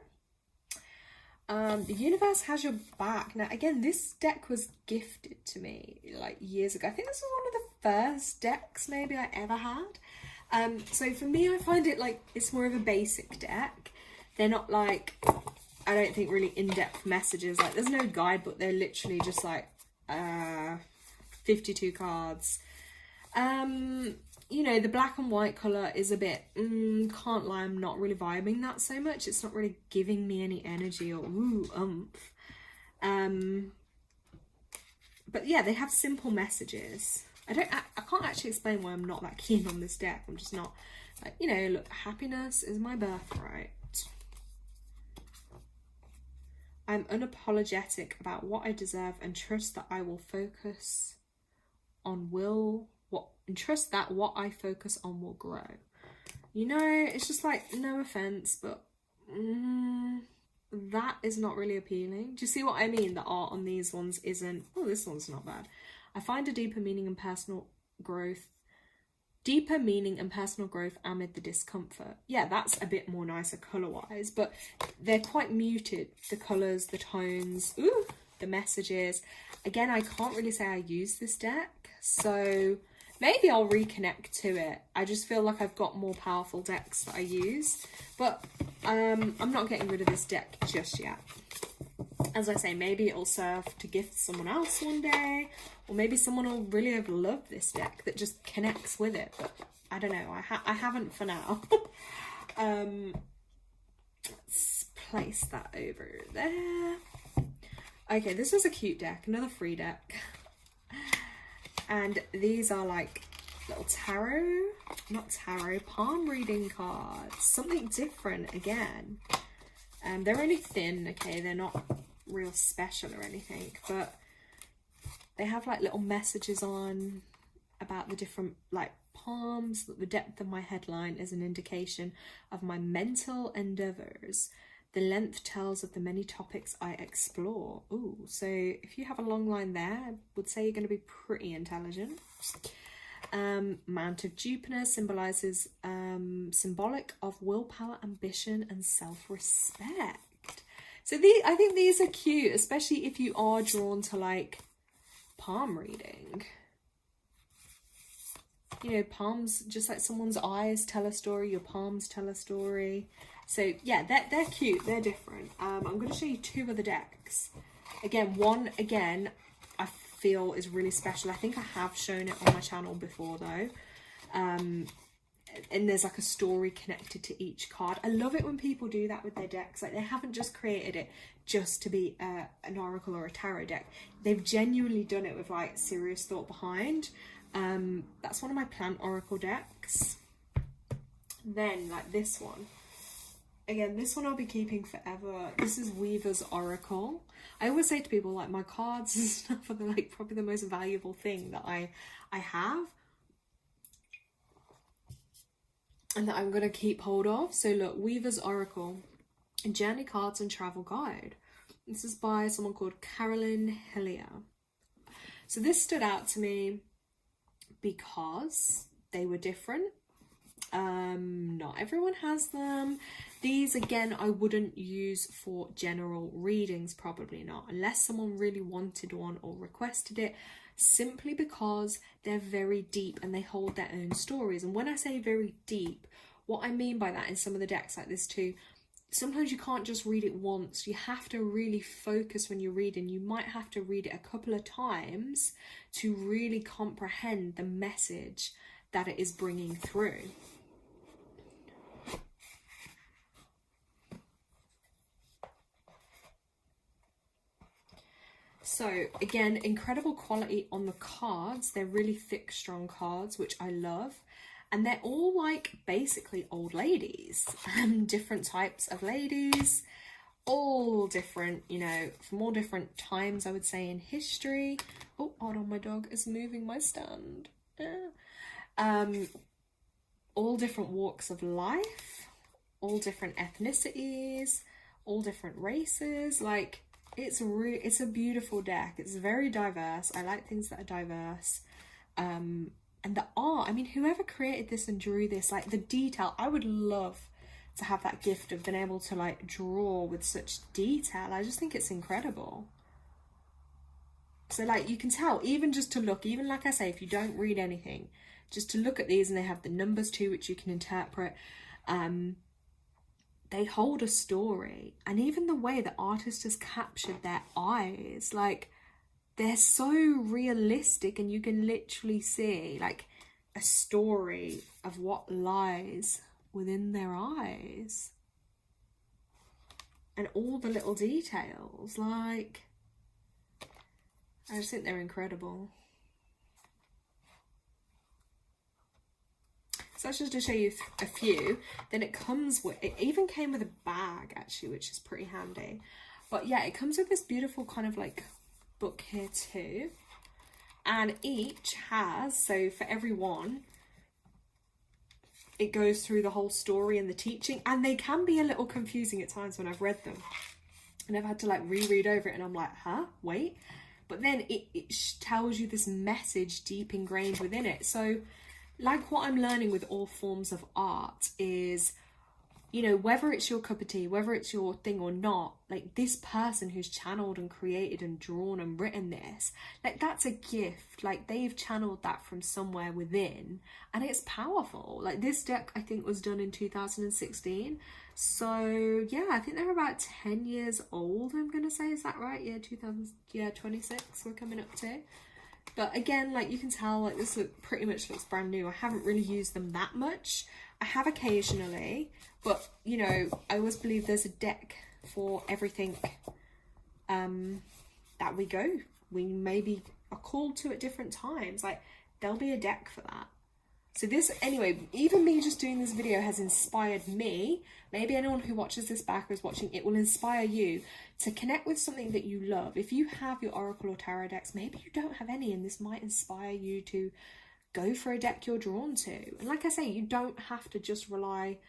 The universe has your back. Now, again, this deck was gifted to me like years ago. I think this was one of the first decks maybe I ever had. So for me, I find it like it's more of a basic deck. They're not like, I don't think, really in-depth messages. Like, there's no guidebook. They're literally just like 52 cards. You know, the black and white colour is a bit, can't lie, I'm not really vibing that so much. It's not really giving me any energy or oomph. But yeah, they have simple messages. I can't actually explain why I'm not that keen on this deck. I'm just not, like, you know, look, happiness is my birthright. I'm unapologetic about what I deserve and trust that I will focus on and trust that what I focus on will grow. You know, it's just like, no offense, but that is not really appealing. Do you see what I mean? The art on these ones isn't, oh, this one's not bad. I find a deeper meaning and personal growth amid the discomfort. Yeah, that's a bit more nicer colour-wise, but they're quite muted. The colours, the tones, the messages. Again, I can't really say I use this deck, so maybe I'll reconnect to it. I just feel like I've got more powerful decks that I use, but I'm not getting rid of this deck just yet. As I say, maybe it'll serve to gift someone else one day, or maybe someone will really have loved this deck that just connects with it, but I don't know, I haven't for now. Let's place that over there. Okay, this is a cute deck, another free deck. And these are like little palm reading cards. Something different again. They're only thin, okay, they're not real special or anything, but they have like little messages on about the different like palms. The depth of my headline is an indication of my mental endeavours. The length tells of the many topics I explore. Ooh, so if you have a long line there, I would say you're going to be pretty intelligent. Mount of Jupiter symbolises symbolic of willpower, ambition, and self-respect. So I think these are cute, especially if you are drawn to like palm reading. You know, palms, just like someone's eyes tell a story, your palms tell a story. So yeah, they're cute, they're different. I'm going to show you two other decks. One I feel is really special. I think I have shown it on my channel before though. And there's like a story connected to each card. I love it when people do that with their decks. Like they haven't just created it just to be an oracle or a tarot deck. They've genuinely done it with like serious thought behind. That's one of my plant oracle decks. Then like this one. Again, this one I'll be keeping forever. This is Weaver's Oracle. I always say to people, like, my cards and stuff are like probably the most valuable thing that I have. And that I'm going to keep hold of. So look, Weaver's Oracle, Journey Cards and Travel Guide. This is by someone called Carolyn Hillier. So this stood out to me because they were different. Not everyone has them. These, again, I wouldn't use for general readings, probably not, unless someone really wanted one or requested it, simply because they're very deep and they hold their own stories. And when I say very deep, what I mean by that in some of the decks like this too, sometimes you can't just read it once. You have to really focus when you're reading. You might have to read it a couple of times to really comprehend the message that it is bringing through. So again, incredible quality on the cards. They're really thick, strong cards, which I love. And they're all like basically old ladies, different types of ladies, all different, you know, from all different times, I would say, in history. Oh, hold on, my dog is moving my stand. All different walks of life, all different ethnicities, all different races. Like, it's a beautiful deck. It's very diverse. I like things that are diverse. And the art, I mean, whoever created this and drew this, like the detail, I would love to have that gift of being able to like draw with such detail. I just think it's incredible. So like you can tell, even just to look, even like I say, if you don't read anything, just to look at these, and they have the numbers too, which you can interpret. They hold a story, and even the way the artist has captured their eyes, like they're so realistic, and you can literally see like a story of what lies within their eyes and all the little details. Like, I just think they're incredible. So that's just to show you a few. Then it comes with, it even came with a bag actually, which is pretty handy. But yeah, it comes with this beautiful kind of like book here too. And each has, so for every one, it goes through the whole story and the teaching. And they can be a little confusing at times when I've read them. And I've had to like reread over it and I'm like, huh, wait. But then it tells you this message deep ingrained within it. So like what I'm learning with all forms of art is, you know, whether it's your cup of tea, whether it's your thing or not, like this person who's channeled and created and drawn and written this, like that's a gift. Like they've channeled that from somewhere within and it's powerful. Like this deck, I think, was done in 2016. So yeah, I think they're about 10 years old, I'm going to say. Is that right? Yeah, 26 we're coming up to. But again, like you can tell, like this pretty much looks brand new. I haven't really used them that much. I have occasionally, but you know, I always believe there's a deck for everything that we go. We maybe are called to at different times. Like there'll be a deck for that. So this, anyway, even me just doing this video has inspired me. Maybe anyone who watches this back or is watching it will inspire you to connect with something that you love. If you have your Oracle or Tarot decks, maybe you don't have any, and this might inspire you to go for a deck you're drawn to. And like I say, you don't have to just rely,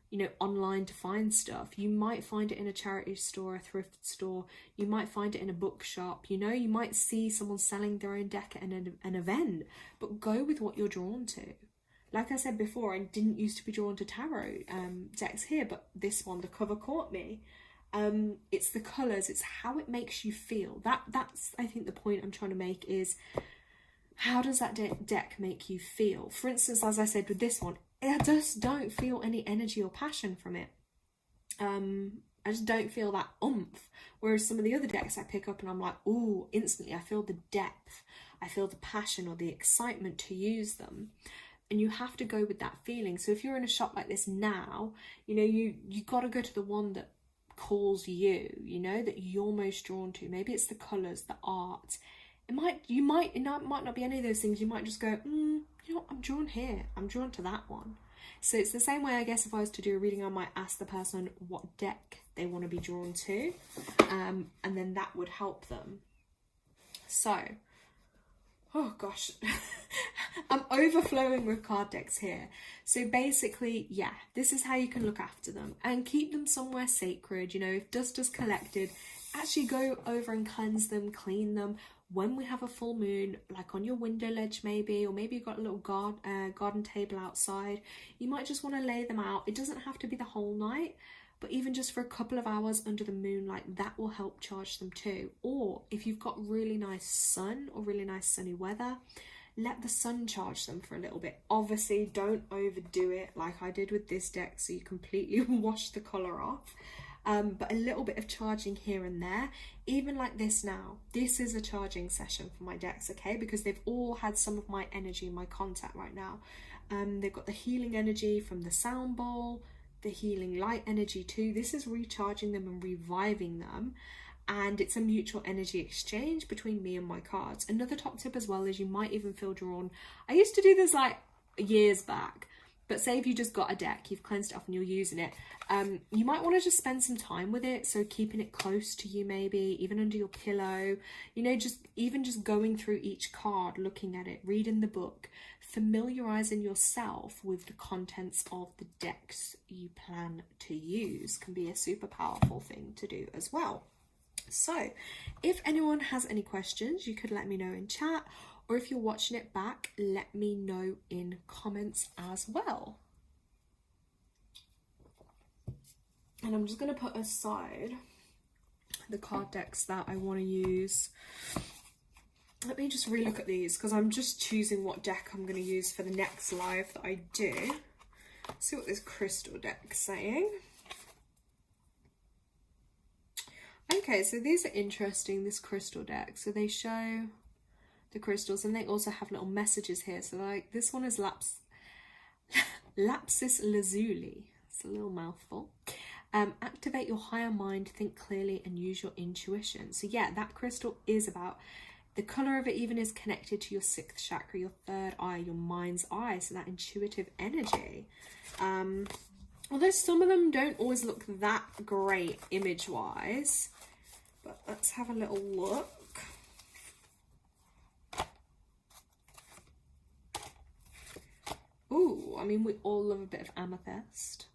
you know, online to find stuff. You might find it in a charity store, a thrift store. You might find it in a bookshop. You know, you might see someone selling their own deck at an event, but go with what you're drawn to. Like I said before, I didn't used to be drawn to tarot decks here, but this one, the cover caught me. It's the colours, it's how it makes you feel. That's I think the point I'm trying to make is, how does that deck make you feel? For instance, as I said with this one, I just don't feel any energy or passion from it. I just don't feel that oomph. Whereas some of the other decks I pick up and I'm like, ooh, instantly I feel the depth. I feel the passion or the excitement to use them. And you have to go with that feeling. So if you're in a shop like this now, you know, you got to go to the one that calls you, you know, that you're most drawn to. Maybe it's the colours, the art. It might not be any of those things. You might just go, you know, I'm drawn here. I'm drawn to that one. So it's the same way, I guess, if I was to do a reading, I might ask the person what deck they want to be drawn to. And then that would help them. So, oh gosh, I'm overflowing with card decks here. So basically, yeah, this is how you can look after them and keep them somewhere sacred. You know, if dust is collected, actually go over and cleanse them, clean them. When we have a full moon, like on your window ledge maybe, or maybe you've got a little garden table outside, you might just want to lay them out. It doesn't have to be the whole night, but even just for a couple of hours under the moonlight, that will help charge them too. Or if you've got really nice sun or really nice sunny weather, let the sun charge them for a little bit. Obviously, don't overdo it like I did with this deck, so you completely wash the colour off. But a little bit of charging here and there, even like this now. This is a charging session for my decks, okay? Because they've all had some of my energy, my contact right now. They've got the healing energy from the sound bowl, the healing light energy too. This is recharging them and reviving them. And it's a mutual energy exchange between me and my cards. Another top tip as well is you might even feel drawn. I used to do this like years back. But say if you just got a deck, you've cleansed it off and you're using it, you might want to just spend some time with it. So keeping it close to you, maybe even under your pillow, you know, just going through each card, looking at it, reading the book, familiarizing yourself with the contents of the decks you plan to use can be a super powerful thing to do as well. So if anyone has any questions, you could let me know in chat. Or if you're watching it back, let me know in comments as well. And I'm just going to put aside the card decks that I want to use. Let me just relook at these because I'm just choosing what deck I'm going to use for the next live that I do. See what this crystal deck's saying. Okay, so these are interesting, this crystal deck. So they show the crystals and they also have little messages here. So like this one is lapis lazuli. It's a little mouthful. Activate your higher mind, think clearly and use your intuition. So yeah, that crystal is about, the color of it even is connected to your 6th chakra, your 3rd eye, your mind's eye. So that intuitive energy. Although some of them don't always look that great image wise. but let's have a little look. Ooh, I mean, we all love a bit of amethyst.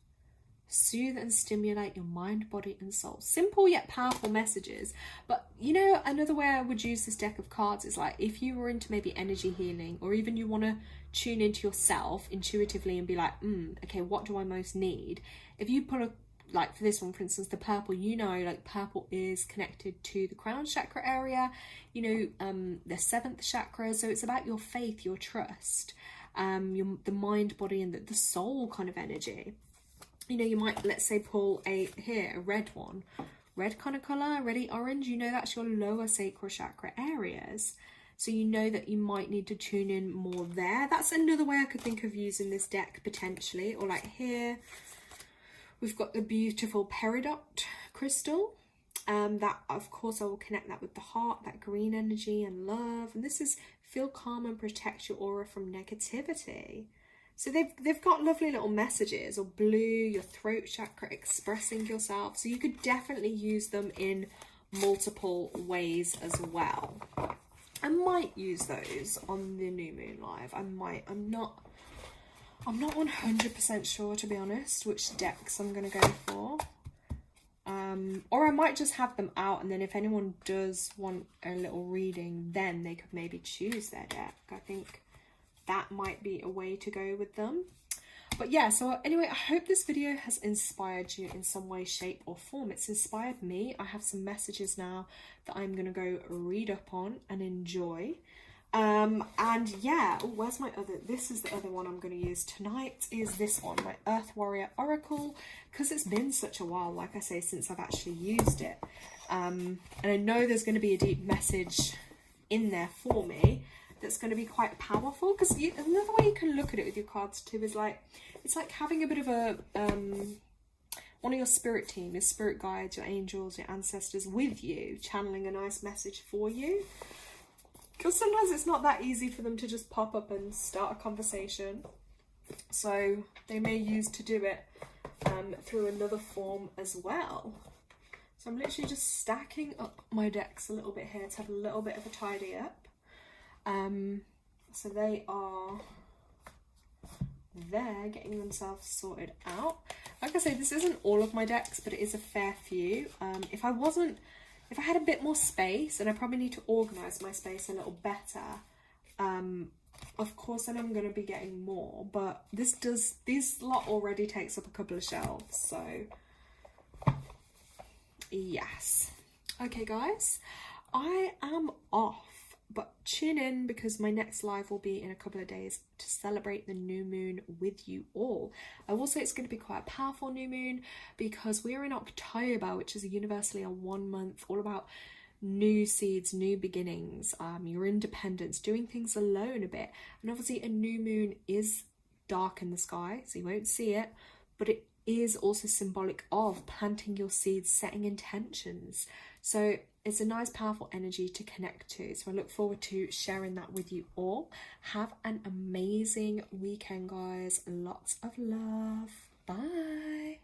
Soothe and stimulate your mind, body and soul. Simple yet powerful messages. But you know, another way I would use this deck of cards is like if you were into maybe energy healing, or even you want to tune into yourself intuitively and be like, okay, what do I most need? If you put a, like for this one, for instance, the purple, you know, like purple is connected to the crown chakra area, you know, the 7th chakra. So it's about your faith, your trust, the mind, body and the soul kind of energy. You know, you might, let's say, pull a red one, red kind of color, reddy orange. You know, that's your lower sacral chakra areas. So you know that you might need to tune in more there. That's another way I could think of using this deck potentially. Or like here, we've got the beautiful peridot crystal. That, of course, I will connect that with the heart, that green energy and love. And this is feel calm and protect your aura from negativity. So they've got lovely little messages. Or blue, your throat chakra, expressing yourself. So you could definitely use them in multiple ways as well. I might use those on the new moon live. I might. I'm not 100% sure, to be honest, which decks I'm going to go for. Or I might just have them out, and then if anyone does want a little reading, then they could maybe choose their deck. I think that might be a way to go with them. But yeah, so anyway, I hope this video has inspired you in some way, shape or form. It's inspired me. I have some messages now that I'm going to go read up on and enjoy. And yeah, where's my other, this is the other one I'm going to use tonight, is this one, my Earth Warrior Oracle, because it's been such a while, like I say, since I've actually used it. And I know there's going to be a deep message in there for me that's going to be quite powerful, because another way you can look at it with your cards too is like, it's like having a bit of a, one of your spirit team, your spirit guides, your angels, your ancestors with you, channeling a nice message for you. Because sometimes it's not that easy for them to just pop up and start a conversation. So they may use to do it through another form as well. So I'm literally just stacking up my decks a little bit here to have a little bit of a tidy up. So they are there getting themselves sorted out. Like I say, this isn't all of my decks, but it is a fair few. If I had a bit more space, and I probably need to organise my space a little better, of course then I'm going to be getting more, but this lot already takes up a couple of shelves, so yes. Okay guys, I am off, but tune in because my next live will be in a couple of days to celebrate the new moon with you all. I will say it's going to be quite a powerful new moon because we're in October, which is universally a 1 month, all about new seeds, new beginnings, your independence, doing things alone a bit. And obviously a new moon is dark in the sky, so you won't see it, but it is also symbolic of planting your seeds, setting intentions. So it's a nice, powerful energy to connect to. So I look forward to sharing that with you all. Have an amazing weekend, guys. Lots of love. Bye.